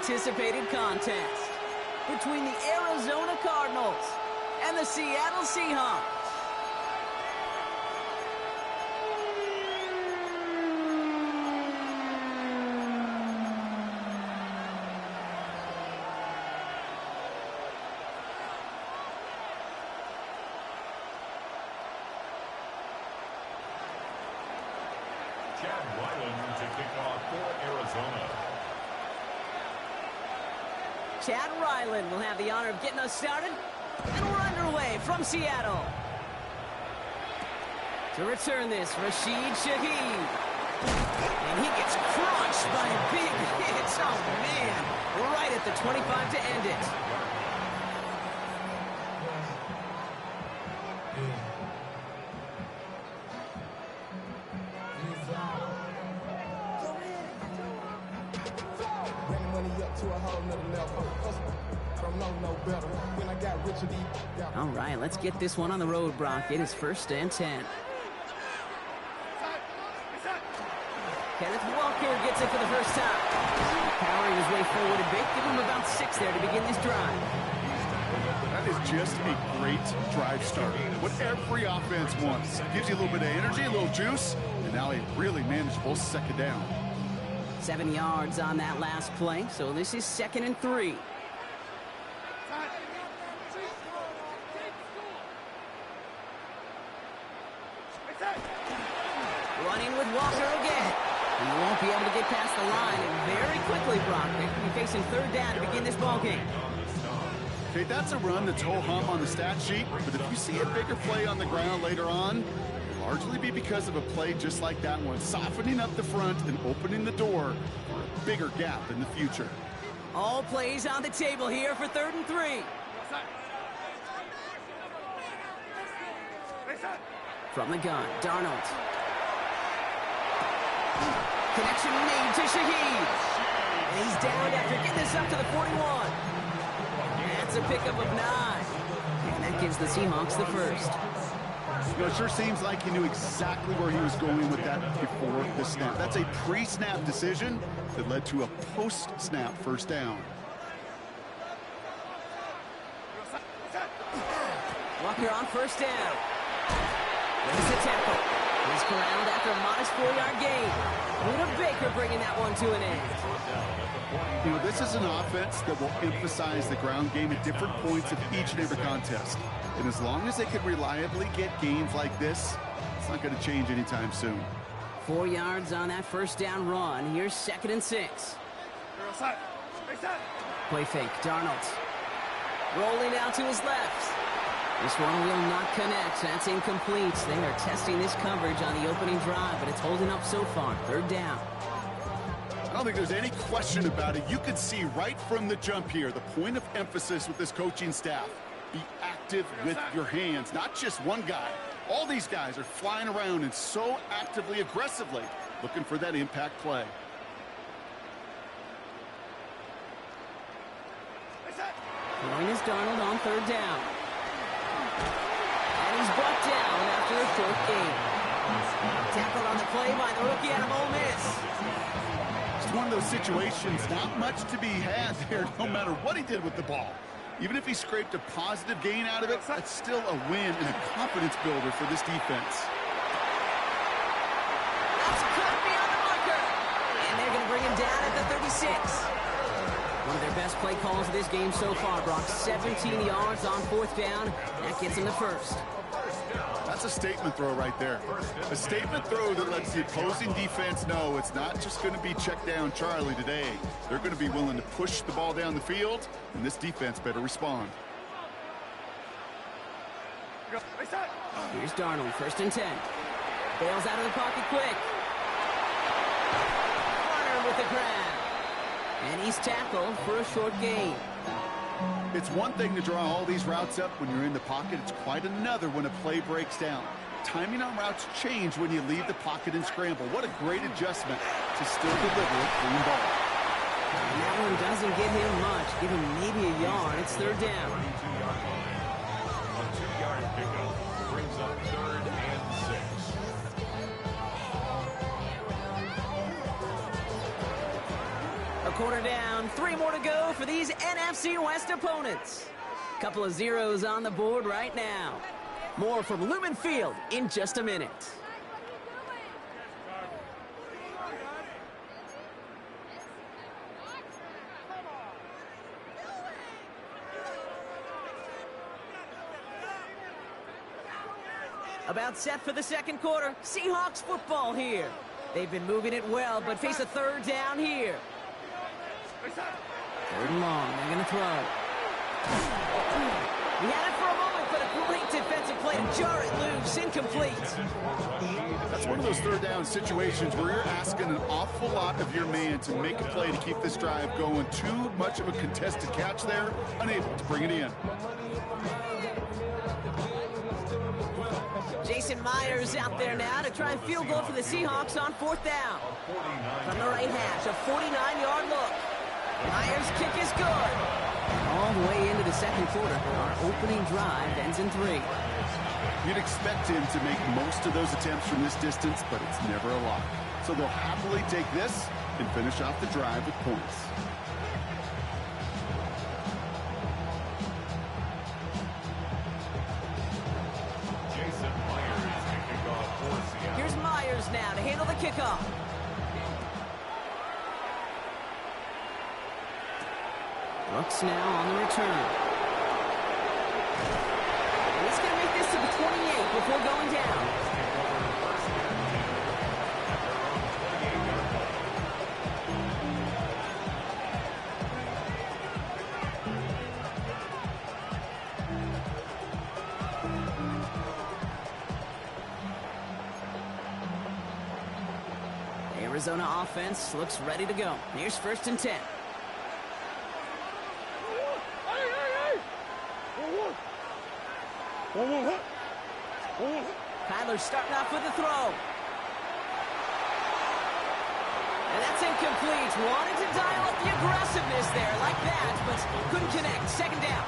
anticipated contest between the Arizona Cardinals and the Seattle Seahawks. Chad Ryland will have the honor of getting us started, and we're underway from Seattle. To return this, Rashid Shaheed. And he gets crushed by a big hit. Oh, man. Right at the 25 to end it. All right, let's get this one on the road, Brock. It is 1st and 10. Kenneth Walker gets it for the first time. Powering his way forward a bit. Give him about 6 there to begin this drive. That is just a great drive start. What every offense wants. Gives you a little bit of energy, a little juice, and now a really manageable 2nd down. 7 yards on that last play, so this is 2nd and 3. Running with Walker again. He won't be able to get past the line, and very quickly, Brock, they could be facing 3rd down to begin this ballgame. Okay, that's a run that's ho-hum on the stat sheet, but if you see a bigger play on the ground later on, it'll largely be because of a play just like that one, softening up the front and opening the door for a bigger gap in the future. All plays on the table here for 3rd and 3. From the gun, Darnold. Connection made to Shaheed. And he's down after getting this up to the 41. That's a pickup of 9. And that gives the Seahawks the first. You know, it sure seems like he knew exactly where he was going with that before the snap. That's a pre-snap decision that led to a post-snap 1st down. Walker on 1st down. Wins the tackle. He's corralled after a modest 4-yard gain. Buda Baker bringing that one to an end. You know, this is an offense that will emphasize the ground game at different points of each and every contest. And as long as they can reliably get gains like this, it's not going to change anytime soon. 4 yards on that 1st down run. Here's 2nd and 6. Play fake, Darnold. Rolling out to his left. This one will not connect. That's incomplete. They are testing this coverage on the opening drive, but it's holding up so far. 3rd down. I don't think there's any question about it. You can see right from the jump here, the point of emphasis with this coaching staff. Be active with your hands, not just one guy. All these guys are flying around and so actively, aggressively looking for that impact play. Throwing is Darnold on 3rd down. And he's brought down after a short gain. Tackled on the play by the rookie out of Ole Miss. It's one of those situations, not much to be had there, no matter what he did with the ball. Even if he scraped a positive gain out of it, that's still a win and a confidence builder for this defense. That's cut beyond the marker. And they're going to bring him down at the 36. One of their best play calls of this game so far, Brock. 17 yards on 4th down. That gets him the first. That's a statement throw right there. A statement throw that lets the opposing defense know it's not just going to be check down Charlie today. They're going to be willing to push the ball down the field, and this defense better respond. Here's Darnold, 1st and 10. Bails out of the pocket quick. Warner with the grab. And he's tackled for a short gain. It's one thing to draw all these routes up when you're in the pocket. It's quite another when a play breaks down. Timing on routes change when you leave the pocket and scramble. What a great adjustment to still deliver a clean ball. And that one doesn't give him much. Give him maybe a yard. It's 3rd down. A 2-yard pickup brings up 3rd and 6. A quarter down. 3 more to go for these NFC West opponents. Couple of zeros on the board right now. More from Lumen Field in just a minute. About set for the second quarter. Seahawks football here. They've been moving it well, but face a third down here. Third and long. They're going to throw. He had it for a moment, but a great defensive play to jar it loose. Incomplete. That's one of those third down situations where you're asking an awful lot of your man to make a play to keep this drive going. Too much of a contested catch there. Unable to bring it in. Jason Myers out there now to try and field goal for the Seahawks on 4th down. From the right hash, a 49-yard look. Myers' kick is good. All the way into the second quarter. Our opening drive ends in 3. You'd expect him to make most of those attempts from this distance, but it's never a lot. So they'll happily take this and finish off the drive with points. Here's Myers now to handle the kickoff. Brooks now on the return. And he's going to make this to the 28 before going down. Arizona offense looks ready to go. Here's 1st and 10. Kyler's starting off with the throw. And that's incomplete. Wanted to dial up the aggressiveness there like that, but couldn't connect. 2nd down.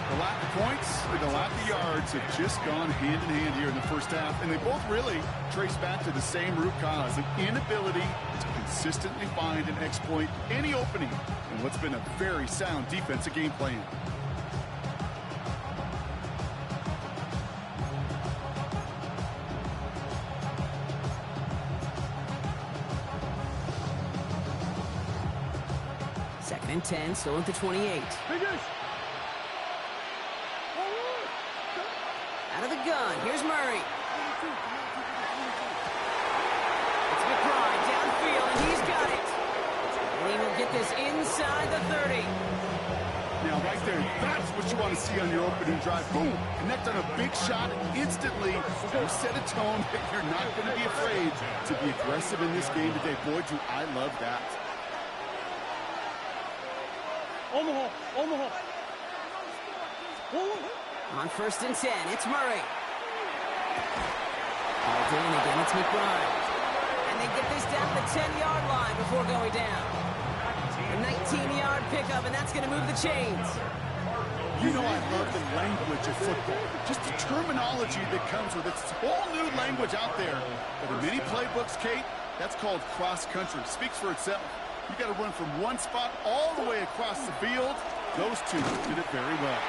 The lack of points and the lack of yards have just gone hand in hand here in the first half, and they both really trace back to the same root cause, an inability to consistently find and exploit any opening in what's been a very sound defensive game plan. Second and 10, still at the 28. Out of the gun, here's Murray. It's McBride downfield, and he's got it. And he will get this inside the 30. Now, right there, that's what you want to see on your opening drive. Boom, connect on a big shot, and instantly you set a tone that you're not going to be afraid to be aggressive in this game today. Boy, do I love that. Omaha. On 1st and 10, it's Murray. Balled in again, it's McBride. And they get this down the 10-yard line before going down. A 19-yard pickup, and that's going to move the chains. You know I love the language of football. Just the terminology that comes with it. It's a whole new language out there. But in many playbooks, Kate, that's called cross-country. Speaks for itself. You got to run from one spot all the way across the field. Those two did it very well.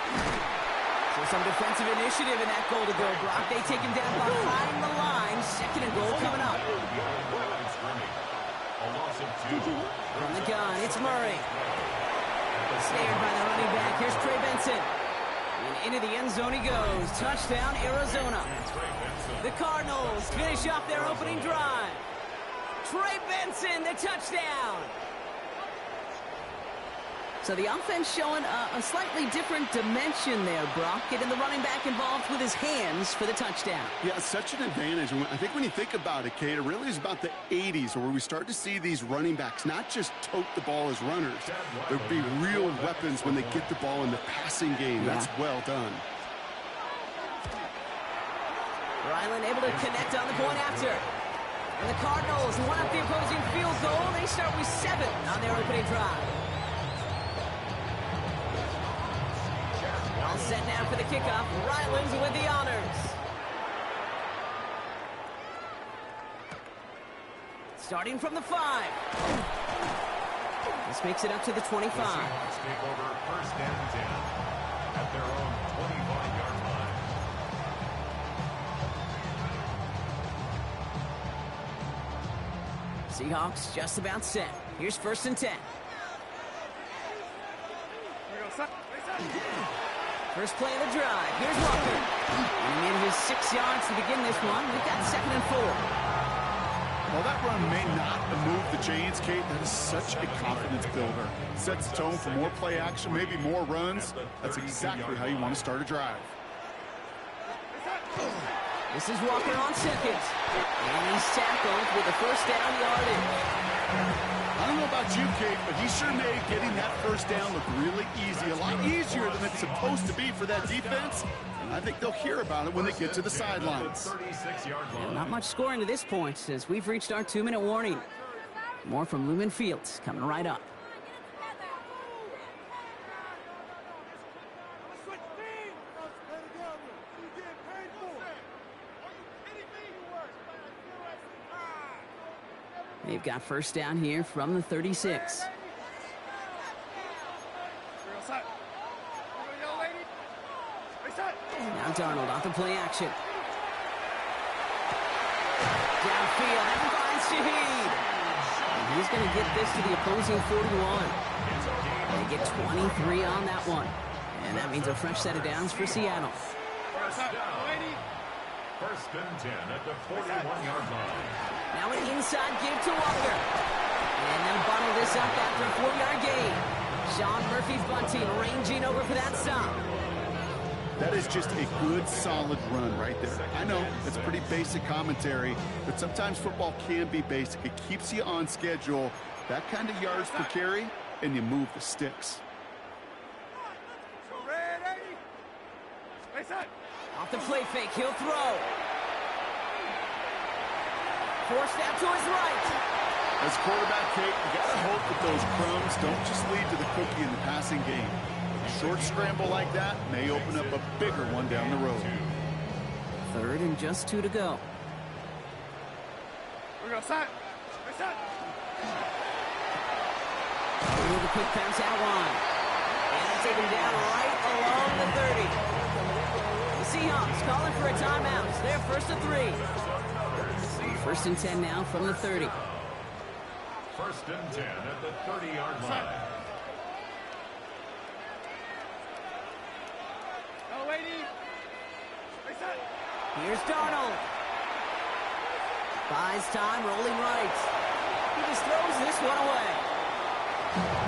So some defensive initiative in that goal to go, Brock. They take him down behind the line. 2nd and goal coming up. From the gun, it's Murray. Snared by the running back. Here's Trey Benson. And into the end zone he goes. Touchdown, Arizona. The Cardinals finish off their opening drive. Trey Benson, the touchdown. So the offense showing a slightly different dimension there, Brock. Getting the running back involved with his hands for the touchdown. Yeah, such an advantage. I think when you think about it, Kate, it really is about the 80s where we start to see these running backs not just tote the ball as runners. There'll be real weapons when they get the ball in the passing game. Yeah. That's well done. Ryland able to connect on the point after. And the Cardinals one up the opposing field goal. They start with 7 on their opening drive. All set now for the kickoff. Ryland's with the honors. Starting from the 5. This makes it up to the 25. The Seahawks take over first and 10 at their own 25-yard line. Seahawks just about set. Here's first and 10. First play of the drive. Here's Walker. And in his 6 yards to begin this one. We've got 2nd and 4. Well, that run may not move the chains, Kate. That is such a confidence builder. Sets the tone for more play action, maybe more runs. That's exactly how you want to start a drive. This is Walker on 2nd. And he's tackled with a first down yardage. I don't know about you, Kate, but he sure made getting that first down look really easy. A lot easier than it's supposed to be for that defense. And I think they'll hear about it when they get to the sidelines. 36-yard line. Not much scoring to this point as we've reached our 2-minute warning. More from Lumen Fields coming right up. They've got first down here from the 36. Now Darnold off the play action. Downfield, and finds Shaheed. And he's going to get this to the opposing 41. They get 23 on that one. And that means a fresh set of downs for Seattle. First and 10 at the 41-yard line. Now an inside give to Walker. And they'll bottle this up after a 4-yard gain. Sean Murphy's bunting ranging over for that stop. That is just a good, solid run right there. I know it's pretty basic commentary, but sometimes football can be basic. It keeps you on schedule, that kind of yards per carry, and you move the sticks. Off the play fake, he'll throw. Forced out to his right. As quarterback, Kate, you got to hope that those crumbs don't just lead to the cookie in the passing game. A short scramble like that may open up a bigger one down the road. 3rd and just 2 to go. The quick pass out wide. And they take him down right along the 30. The Seahawks calling for a timeout. They're 1st and 3. First and 10 now from the 30. First and 10 at the 30-yard line. Here's Darnold. Buys time, rolling right. He just throws this one away.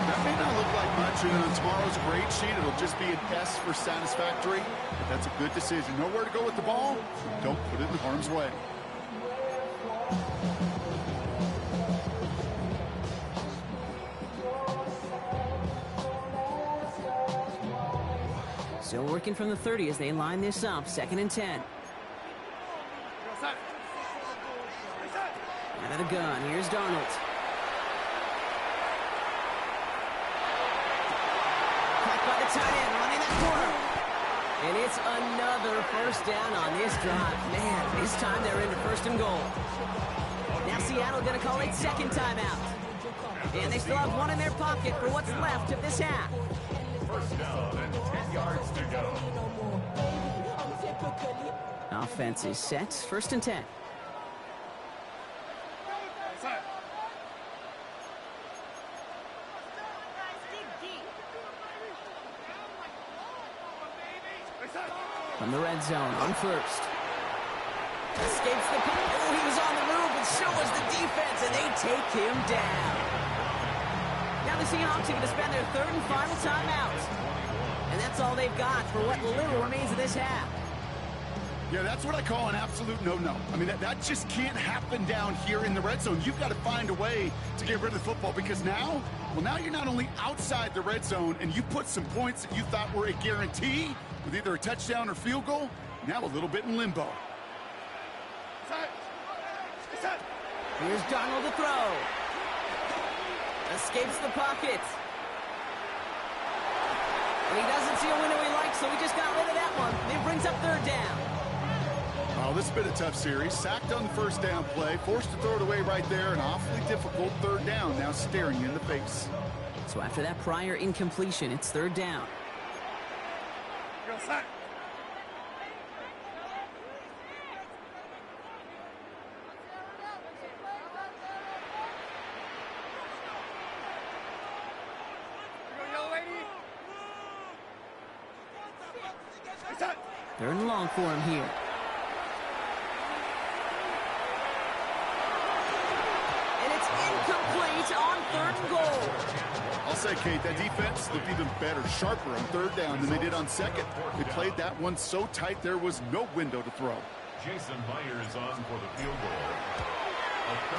That may not look like much, and on tomorrow's grade sheet, it'll just be an S for satisfactory. But that's a good decision. Know where to go with the ball. Don't put it in harm's way. Still working from the 30 as they line this up. 2nd and 10. Out of the gun. Here's Darnold. Caught by the tight end, running that corner. And it's another first down on this drive. Man, this time they're into 1st and goal. Now Seattle going to call it 2nd timeout. And they still have one in their pocket for what's left of this half. First down and 10 yards to go. Offense is set. 1st and 10. From the red zone on 1st. Escapes the punt. Oh, he was on the move, and so was the defense, and they take him down. Now the Seahawks are going to spend their 3rd and final timeout. And that's all they've got for what little remains of this half. Yeah, that's what I call an absolute no-no. I mean, that just can't happen down here in the red zone. You've got to find a way to get rid of the football because now you're not only outside the red zone and you put some points that you thought were a guarantee with either a touchdown or field goal, now a little bit in limbo. Here's Darnold to throw. Escapes the pocket. And he doesn't see a window he likes, so he just got rid of that one. It brings up 3rd down. Oh, this has been a tough series. Sacked on the first down play, forced to throw it away right there. An awfully difficult 3rd down now staring you in the face. So after that prior incompletion, it's third down. Third and long for him here. And it's incomplete on third and goal. I'll say, Kate, that defense looked even better, sharper on third down than they did on second. They played that one so tight there was no window to throw. Jason Myers on for the field goal.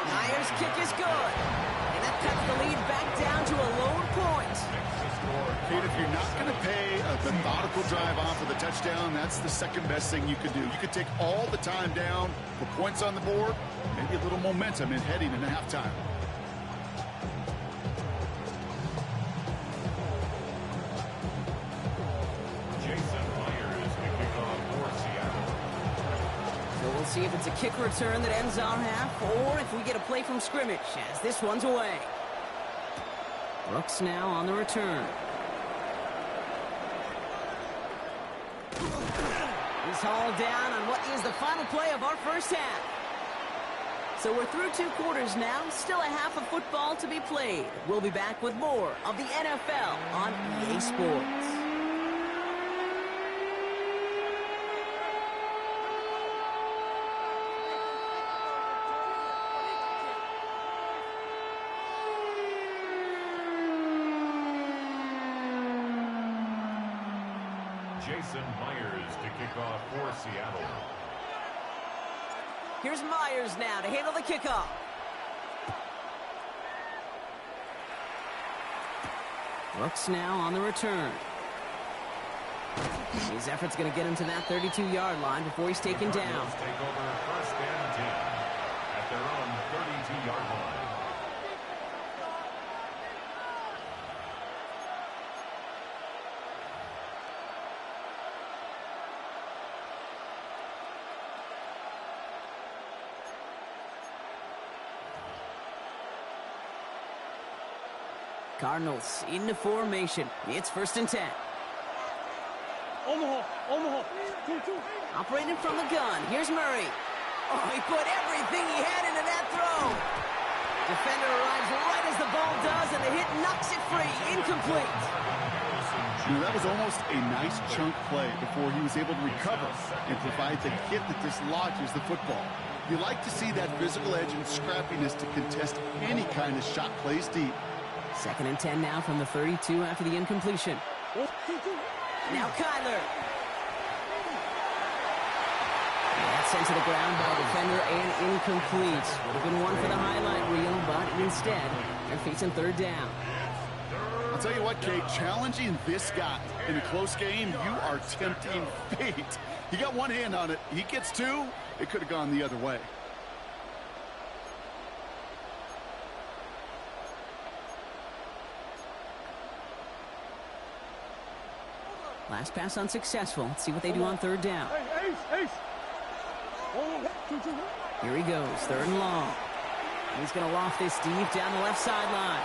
Myers' kick is good. And that cuts the lead back down to a lower point. Kate, if you're not going to pay a methodical drive off of the touchdown, that's the second best thing you could do. You could take all the time down, put points on the board, maybe a little momentum in heading into halftime. Jason Myers to kick off for Seattle. So we'll see if it's a kick return that ends our half, or if we get a play from scrimmage, as this one's away. Brooks now on the return. He's hauled down on what is the final play of our first half. So we're through 2 quarters now, still a half of football to be played. We'll be back with more of the NFL on EA Sports. Jason Myers to kick off for Seattle. Here's Myers now to handle the kickoff. Brooks now on the return. His effort's going to get him to that 32-yard line before he's taken down. Take over first and 10 at their own 32-yard line. Cardinals into formation. It's first and 10. Operating from the gun. Here's Murray. Oh, he put everything he had into that throw. Defender arrives right as the ball does, and the hit knocks it free. Incomplete. You know, that was almost a nice chunk play before he was able to recover and provide the hit that dislodges the football. You like to see that physical edge and scrappiness to contest any kind of shot plays deep. Second and 10 now from the 32 after the incompletion. Now Kyler. That's sent to the ground by a defender and incomplete. Would have been one for the highlight reel, but instead, they're facing third down. I'll tell you what, Kate, challenging this guy in a close game, you are tempting fate. He got one hand on it. He gets two. It could have gone the other way. Last pass unsuccessful. Let's see what they do on third down. Here he goes, third and long. He's going to loft this deep down the left sideline.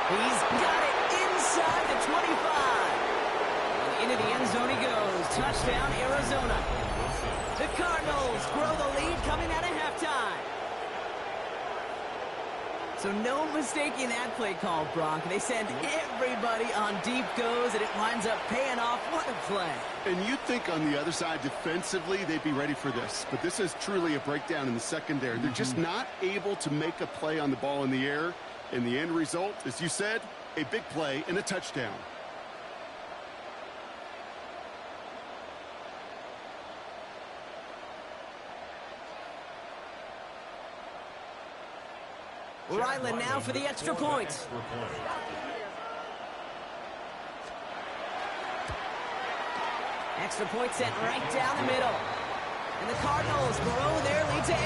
He's got it inside the 25. And into the end zone he goes. Touchdown, Arizona. The Cardinals grow the lead coming out of halftime. So no mistaking that play call, Brock. They send everybody on deep goes, and it winds up paying off. What a play. And you'd think on the other side, defensively, they'd be ready for this. But this is truly a breakdown in the secondary. They're just not able to make a play on the ball in the air. And the end result, as you said, a big play and a touchdown. Ryland now for the extra point. Extra point sent right down the middle. And the Cardinals grow their lead to 8.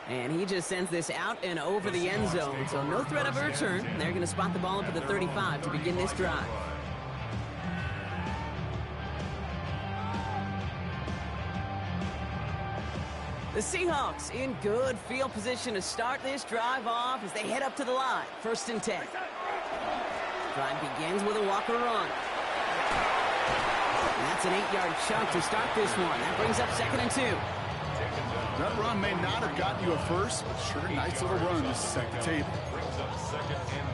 And he just sends this out and over the end zone, so no threat of a return. They're going to spot the ball up at the 35 to begin this drive. The Seahawks in good field position to start this drive off as they head up to the line. 1st and 10. Drive begins with a Walker run. And that's an 8-yard chunk to start this one. That brings up 2nd and 2. That run may not have gotten you a first, but sure, nice little run to set the table. Brings up 2nd and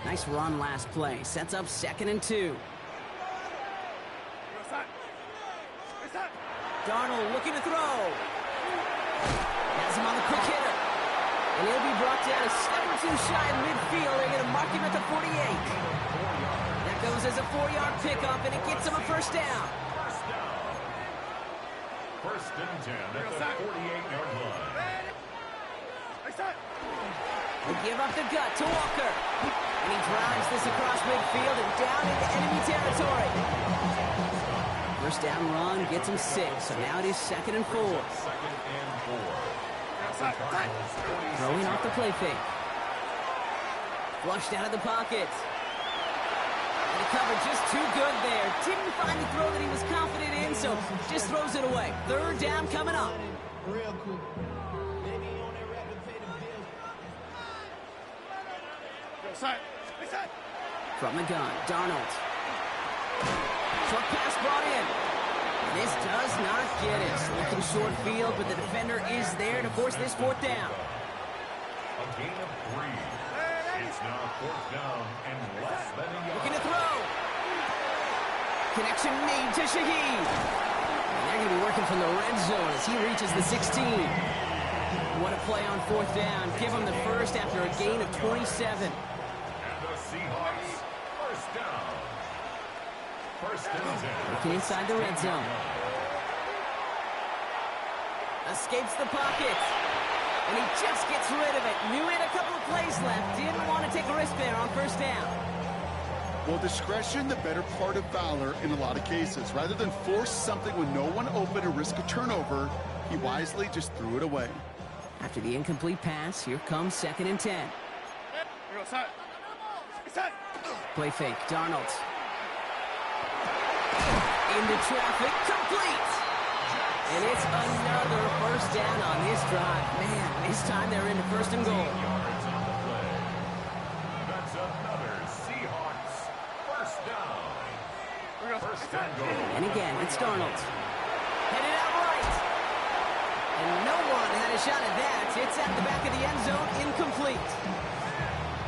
2. Nice run last play. Sets up 2nd and 2. Darnold looking to throw. Has him on the quick hitter. And he'll be brought down a step or two shy of midfield. They're going to mark him at the 48. That goes as a 4-yard pickup, and it gets him a 1st down. 1st and 10 at the 48-yard line. They give up the gut to Walker. And he drives this across midfield and down into enemy territory. 1st down run gets him 6, so now it is 2nd and 4. 2nd and 4. Throwing off the play fake. Flushed out of the pocket. And the cover just too good there. Didn't find the throw that he was confident in, so just throws it away. 3rd down coming up. From the gun, Darnold. Short pass brought in. This does not get it. Looking short field, but the defender is there to force this 4th down. A gain of 3. It's now 4th down and less than a yard. Looking to throw. Connection made to Shaheed. And they're going to be working from the red zone as he reaches the 16. What a play on 4th down. Give him the first after a gain of 27. And the Seahawks, 1st down. 1st and 10. Looking inside the red zone. Escapes the pocket. And he just gets rid of it. Knew he had a couple of plays left. Didn't want to take a risk there on 1st down. Well, discretion, the better part of valor in a lot of cases. Rather than force something with no one open and risk a turnover, he wisely just threw it away. After the incomplete pass, here comes 2nd and 10. Play fake, Darnold. Into traffic, complete! And it's another 1st down on this drive. Man, this time they're into 1st and goal. Yards on the play. That's another Seahawks 1st down. 1st and goal. And again, it's Darnold. Headed out right. And no one had a shot at that. It's at the back of the end zone, incomplete.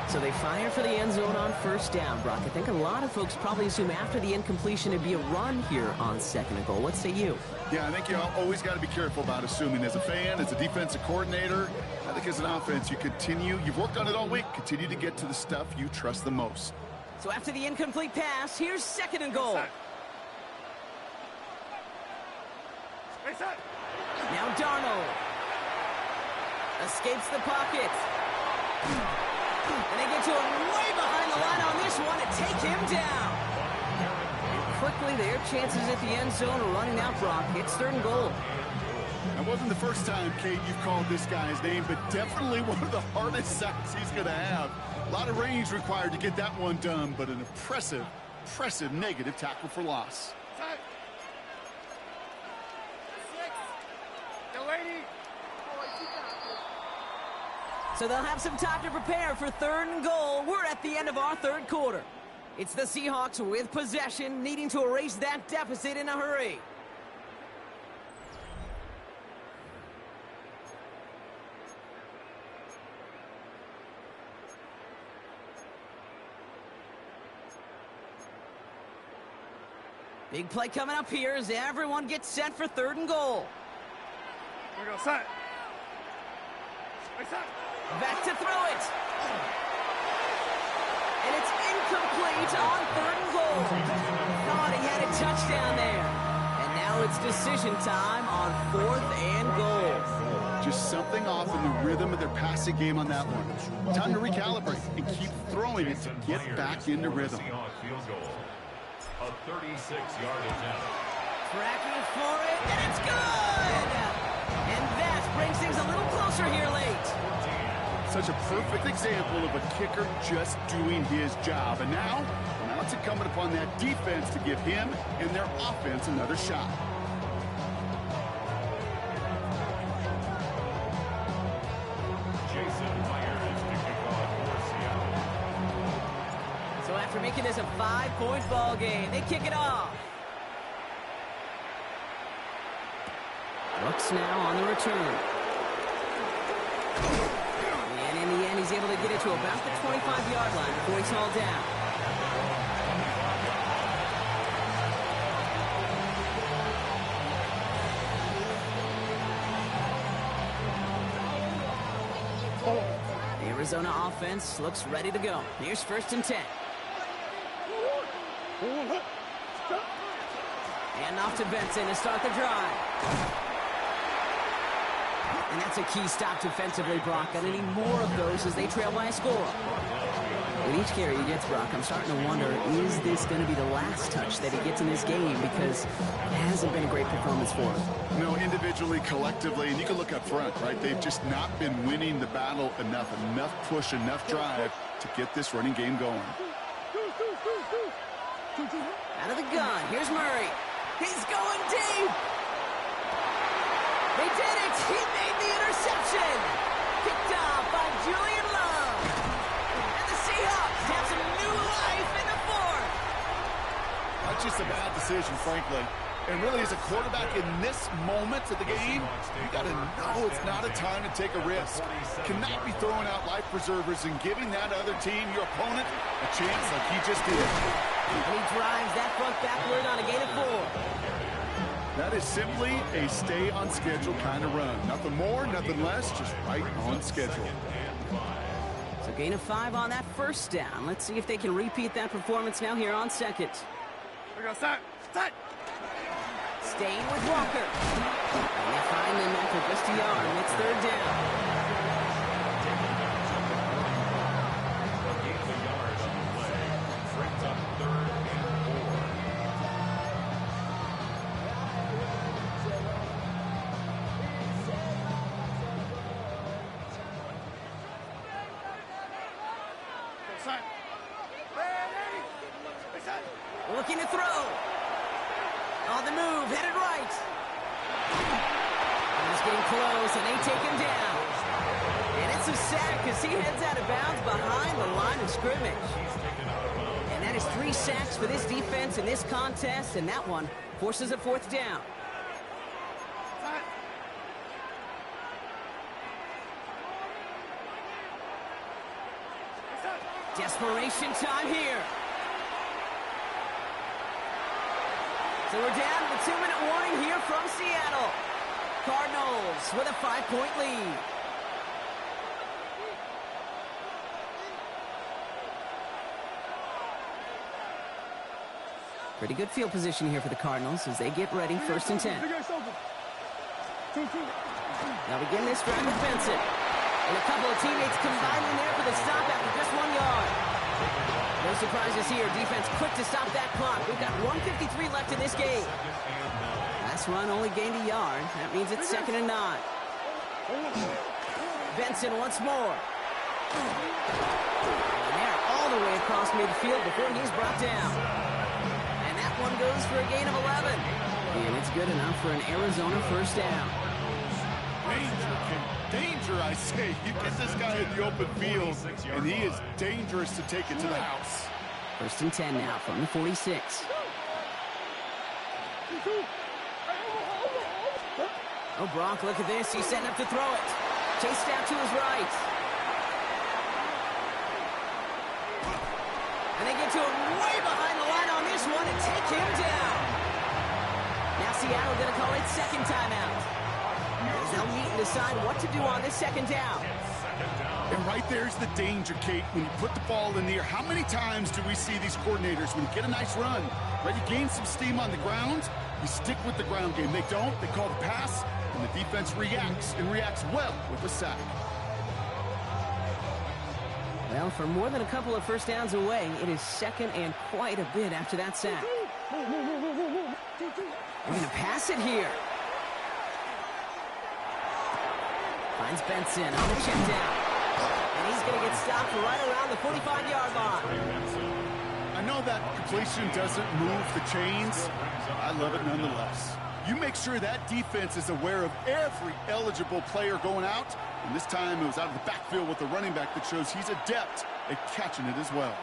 So they fire for the end zone on 1st down, Brock. I think a lot of folks probably assume after the incompletion it'd be a run here on 2nd and goal. What say you? Yeah, I think you always got to be careful about assuming. As a fan, as a defensive coordinator, I think as an offense, you've worked on it all week, continue to get to the stuff you trust the most. So after the incomplete pass, here's 2nd and goal. Now Darnold. Escapes the pocket. And they get to him way behind the line on this one and take him down. And quickly, their chances at the end zone are running out, Brock. It's 3rd and goal. That wasn't the first time, Kate, you've called this guy's name, but definitely one of the hardest sacks he's going to have. A lot of range required to get that one done, but an impressive negative tackle for loss. So they'll have some time to prepare for 3rd and goal. We're at the end of our 3rd quarter. It's the Seahawks with possession, needing to erase that deficit in a hurry. Big play coming up here as everyone gets set for 3rd and goal. Here we go, set. Back to throw it. And it's incomplete on 3rd and goal. Thought he had a touchdown there. And now it's decision time on 4th and goal. Just something off in the rhythm of their passing game on that one. Time to recalibrate and keep throwing it to get back into rhythm. A 36-yard attempt. Tracking for it, and it's good! And that brings things a little closer here late. Such a perfect example of a kicker just doing his job. And now it's incumbent upon that defense to give him and their offense another shot. So after making this a 5-point ball game, they kick it off. Looks now on the return. And in the end, he's able to get it to about the 25-yard line before he's hauled down. The Arizona offense looks ready to go. Here's 1st and 10. And off to Benson to start the drive. And that's a key stop defensively, Brock. And they need more of those as they trail by a score. With each carry he gets, Brock, I'm starting to wonder, is this going to be the last touch that he gets in this game? Because it hasn't been a great performance for him. No, individually, collectively, and you can look up front, right? They've just not been winning the battle enough push, enough drive to get this running game going. Out of the gun, here's Murray. He's going deep. They did it! He made the interception! Picked off by Julian Love! And the Seahawks have some new life in the 4th! That's just a bad decision, frankly. And really, as a quarterback in this moment of the game, you got to know it's not a time to take a risk. Cannot be throwing out life preservers and giving that other team, your opponent, a chance like he just did. And he drives that front backward on a gain of 4. That is simply a stay-on-schedule kind of run. Nothing more, nothing less, just right on schedule. So gain of 5 on that 1st down. Let's see if they can repeat that performance now here on 2nd. We go, set. Staying with Walker. And they find them after just a yard, and it's 3rd down. Looking to throw. On the move, headed right. And he's getting close, and they take him down. And it's a sack as he heads out of bounds behind the line of scrimmage. And that is 3 sacks for this defense in this contest, and that one forces a 4th down. Desperation time here. So we're down to the 2-minute warning here from Seattle. Cardinals with a 5-point lead. Pretty good field position here for the Cardinals as they get ready, 1st and 10. Now begin this drive with Benson. And a couple of teammates combining there for the stop after just 1 yard. No surprises here. Defense quick to stop that clock. We've got 1:53 left in this game. Last run only gained a yard. That means it's 2nd and 9. Benson once more. And they're all the way across midfield before he's brought down. And that one goes for a gain of 11. And it's good enough for an Arizona 1st down. Danger, I say. You get this guy in the open field, and he is dangerous to take it to the house. 1st and 10 now from the 46. Oh, Brock, look at this. He's setting up to throw it. Chased out to his right. And they get to him way behind the line on this one and take him down. Now Seattle going to call it 2nd timeout. As they'll meet and decide what to do on this 2nd down. And right there's the danger, Kate. When you put the ball in the air, how many times do we see these coordinators, when you get a nice run, right, you gain some steam on the ground, you stick with the ground game. They don't. They call the pass, and the defense reacts, and reacts well with a sack. Well, for more than a couple of 1st downs away, it is 2nd and quite a bit after that sack. They're going to pass it here. Finds Benson on the check down. And he's going to get stopped right around the 45-yard line. I know that completion doesn't move the chains. I love it nonetheless. You make sure that defense is aware of every eligible player going out. And this time it was out of the backfield with the running back that shows he's adept at catching it as well.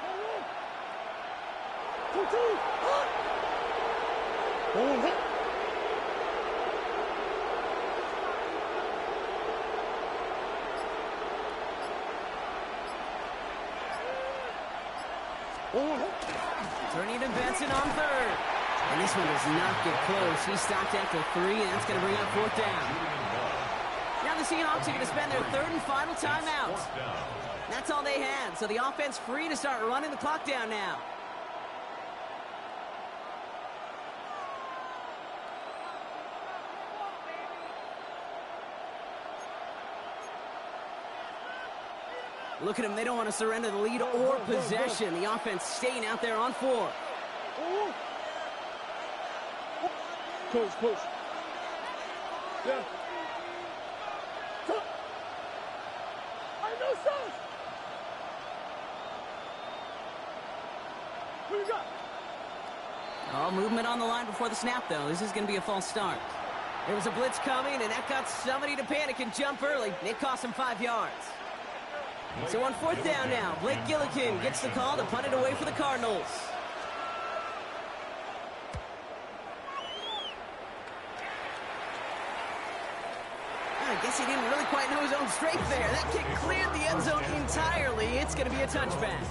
Turning to Benson on third. And this one does not get close. He stopped after 3, and that's going to bring up 4th down. Now the Seahawks are going to spend their 3rd and final timeout. That's all they had, so the offense free to start running the clock down now. Look at them. They don't want to surrender the lead or possession. The offense staying out there on 4. Close. Yeah. I know some. Who you got? All movement on the line before the snap, though. This is going to be a false start. There was a blitz coming, and that got somebody to panic and jump early. It cost him 5 yards. So on 4th down now, Blake Gillikin gets the call to punt it away for the Cardinals. I guess he didn't really quite know his own strength there. That kick cleared the end zone entirely. It's going to be a touchback.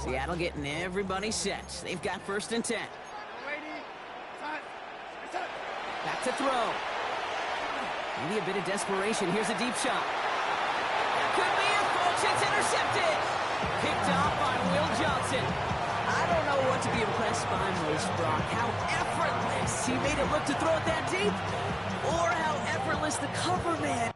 Seattle getting everybody set. They've got 1st and 10. Back to throw. Maybe a bit of desperation. Here's a deep shot. That could be it, folks. It's intercepted. Picked off by Will Johnson. I don't know what to be impressed by most, Brock. How effortless he made it look to throw it that deep, or how effortless the cover man